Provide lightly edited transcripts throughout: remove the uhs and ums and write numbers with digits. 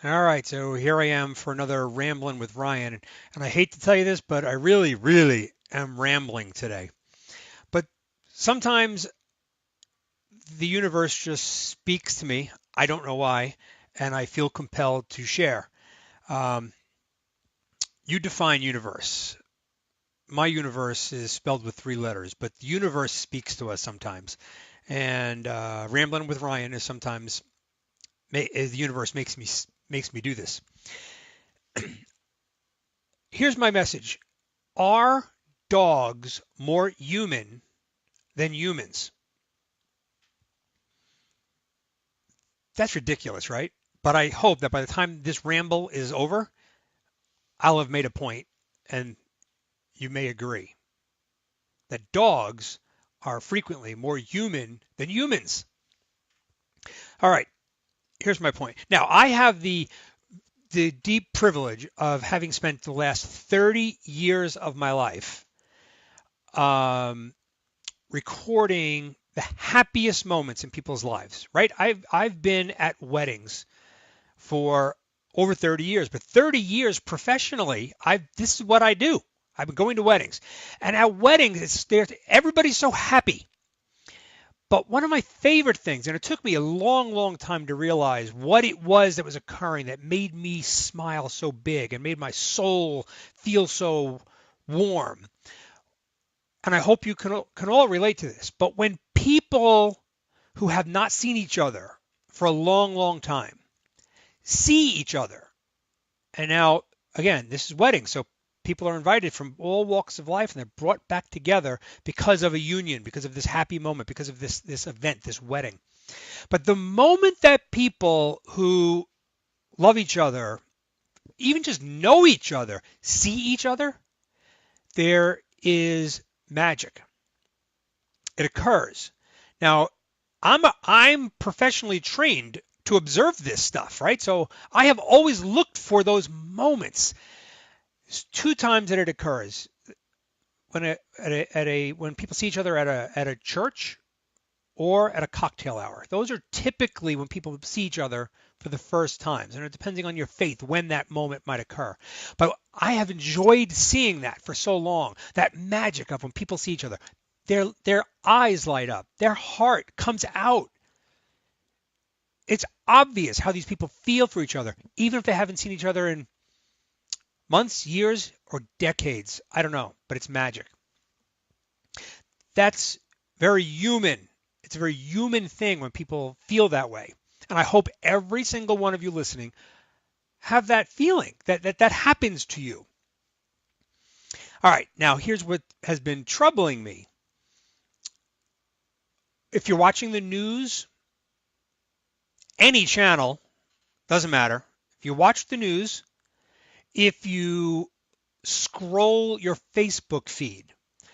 All right, so here I am for another Rambling with Ryan. And I hate to tell you this, but I really, really am rambling today. But sometimes the universe just speaks to me. I don't know why, and I feel compelled to share. Um, you define universe. My universe is spelled with three letters, but the universe speaks to us sometimes. And Rambling with Ryan is sometimes the universe makes me do this. Here's my message. Are dogs more human than humans? That's ridiculous, right? But I hope that by the time this ramble is over, I'll have made a point and you may agree that dogs are frequently more human than humans. All right, here's my point. Now, I have the deep privilege of having spent the last 30 years of my life um, recording the happiest moments in people's lives, right? I've been at weddings for over 30 years, but 30 years professionally, this is what I do. I've been going to weddings. And at weddings, everybody's so happy. But one of my favorite things, and it took me a long, long time to realize what it was that was occurring that made me smile so big and made my soul feel so warm. And I hope you can all relate to this. But when people who have not seen each other for a long, long time see each other, and now, again, this is weddings, so people are invited from all walks of life and they're brought back together because of a union, because of this happy moment, because of this event, this wedding. But the moment that people who love each other, even just know each other, see each other, there is magic. It occurs. Now, I'm professionally trained to observe this stuff, right? So I have always looked for those moments. There's two times that it occurs when people see each other at a church or at a cocktail hour. Those are typically when people see each other for the first times, and depending on your faith, when that moment might occur. But I have enjoyed seeing that for so long. That magic of when people see each other, their eyes light up, their heart comes out. It's obvious how these people feel for each other, even if they haven't seen each other in months, years, or decades. I don't know, but it's magic. That's very human. It's a very human thing when people feel that way. And I hope every single one of you listening have that feeling that happens to you. All right, now here's what has been troubling me. If you're watching the news, any channel, doesn't matter. If you watch the news, if you scroll your Facebook feed,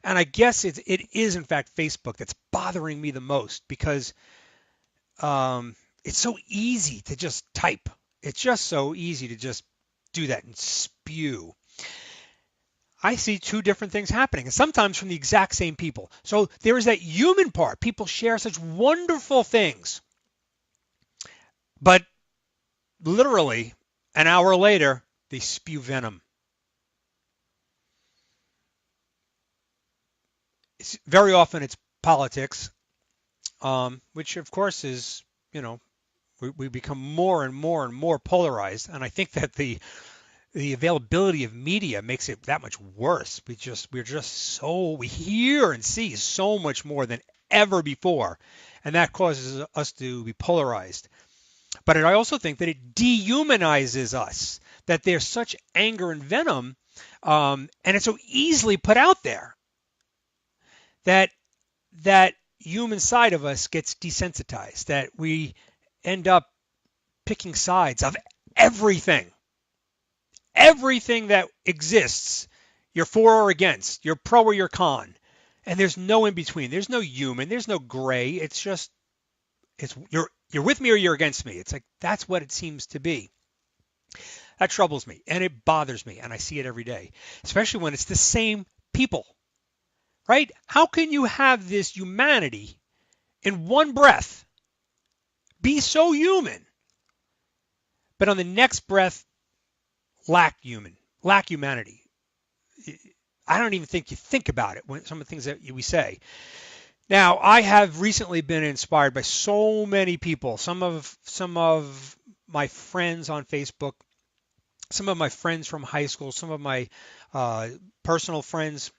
and I guess it is in fact Facebook that's bothering me the most because it's so easy to just type. It's just so easy to just do that and spew. I see two different things happening, and sometimes from the exact same people. So there is that human part. People share such wonderful things, but literally an hour later, they spew venom. Very often it's politics, which of course is, you know, we become more and more and more polarized. And I think that the availability of media makes it that much worse. We hear and see so much more than ever before, and that causes us to be polarized. But I also think that it dehumanizes us, that there's such anger and venom, and it's so easily put out there that that human side of us gets desensitized, that we end up picking sides of everything. Everything that exists, you're for or against, you're pro or you're con. And there's no in between. There's no human, there's no gray. It's just it's you're with me or you're against me. It's like that's what it seems to be. That troubles me and it bothers me and I see it every day, especially when it's the same people, right? How can you have this humanity in one breath be so human, but on the next breath, lack humanity. I don't even think you think about it when some of the things that we say. Now, I have recently been inspired by so many people. Some of my friends on Facebook, some of my friends from high school, some of my personal friends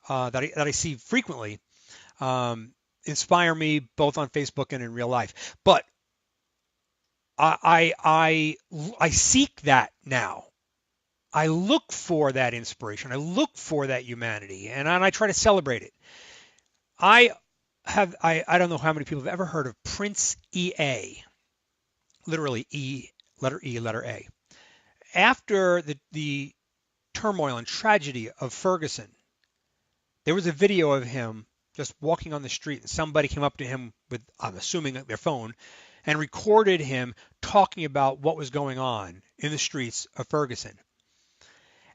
that I see frequently inspire me both on Facebook and in real life. But I seek that now. I look for that inspiration. I look for that humanity, and I try to celebrate it. I don't know how many people have ever heard of Prince EA, literally E, letter A. After the turmoil and tragedy of Ferguson, there was a video of him just walking on the street, and somebody came up to him with, I'm assuming, their phone, and recorded him talking about what was going on in the streets of Ferguson.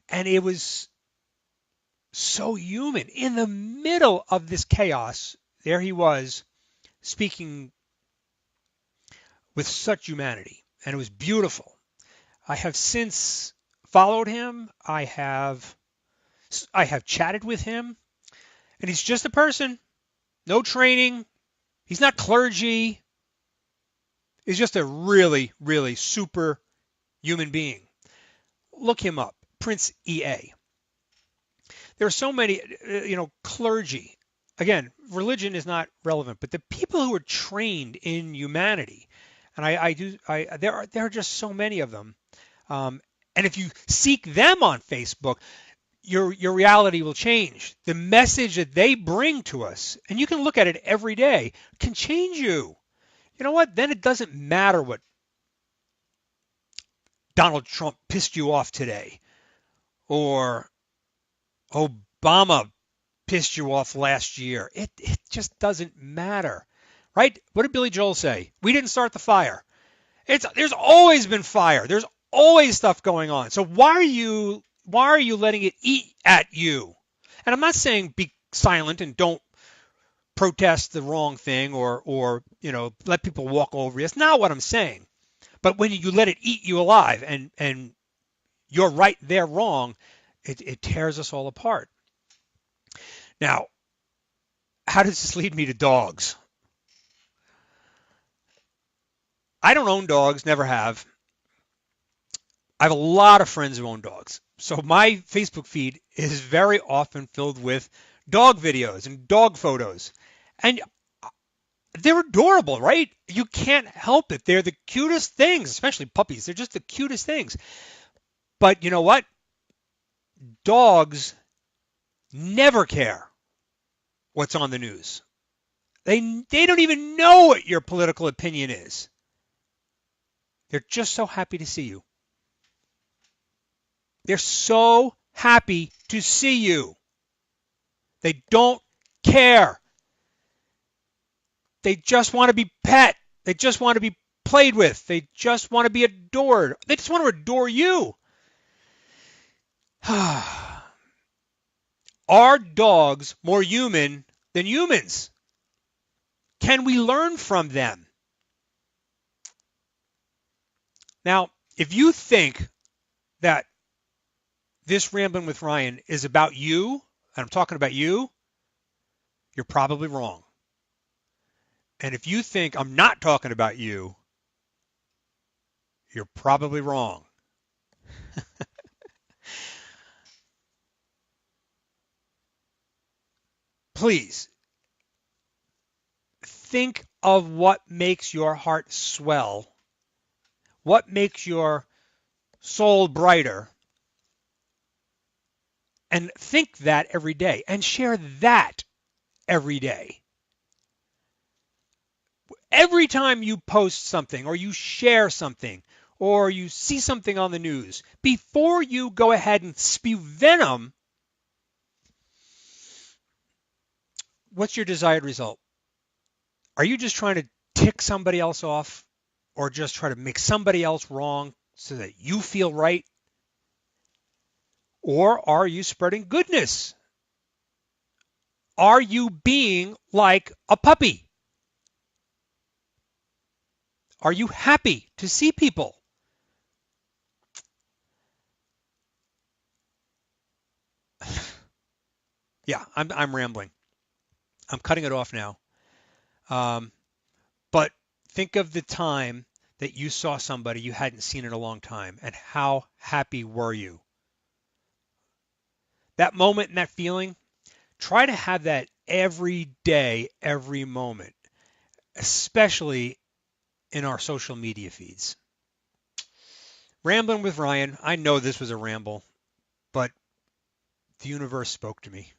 And it was so human. In the middle of this chaos, there he was speaking with such humanity, and it was beautiful. I have since followed him. I have chatted with him, and he's just a person, no training. He's not clergy. He's just a really, really super human being. Look him up, Prince EA. There are so many, clergy. Again, religion is not relevant, but the people who are trained in humanity, and there are just so many of them. And if you seek them on Facebook, your reality will change. The message that they bring to us, and you can look at it every day, can change you. You know what? Then it doesn't matter what Donald Trump pissed you off today, or Obama pissed you off last year. It just doesn't matter, right? What did Billy Joel say? We didn't start the fire. There's always been fire. There's always stuff going on. So why are you letting it eat at you? And I'm not saying be silent and don't protest the wrong thing or let people walk over you. That's not what I'm saying. But when you let it eat you alive and you're right, they're wrong, it tears us all apart. Now, how does this lead me to dogs? I don't own dogs, never have. I have a lot of friends who own dogs. So my Facebook feed is very often filled with dog videos and dog photos. And they're adorable, right? You can't help it. They're the cutest things, especially puppies. They're just the cutest things. But you know what? Dogs never care what's on the news. They don't even know what your political opinion is. They're just so happy to see you. They're so happy to see you. They don't care. They just want to be pet. They just want to be played with. They just want to be adored. They just want to adore you. Are dogs more human than humans? Can we learn from them? Now, if you think that this Rambling with Ryan is about you, and I'm talking about you, you're probably wrong. And if you think I'm not talking about you, you're probably wrong. Please, think of what makes your heart swell, what makes your soul brighter, and think that every day and share that every day. Every time you post something or you share something or you see something on the news, before you go ahead and spew venom, what's your desired result? Are you just trying to tick somebody else off or just try to make somebody else wrong so that you feel right? Or are you spreading goodness? Are you being like a puppy? Are you happy to see people? Yeah, I'm rambling. I'm cutting it off now. Um, but think of the time that you saw somebody you hadn't seen in a long time, and how happy were you? That moment and that feeling, try to have that every day, every moment, especially in our social media feeds. Rambling with Ryan. I know this was a ramble, but the universe spoke to me.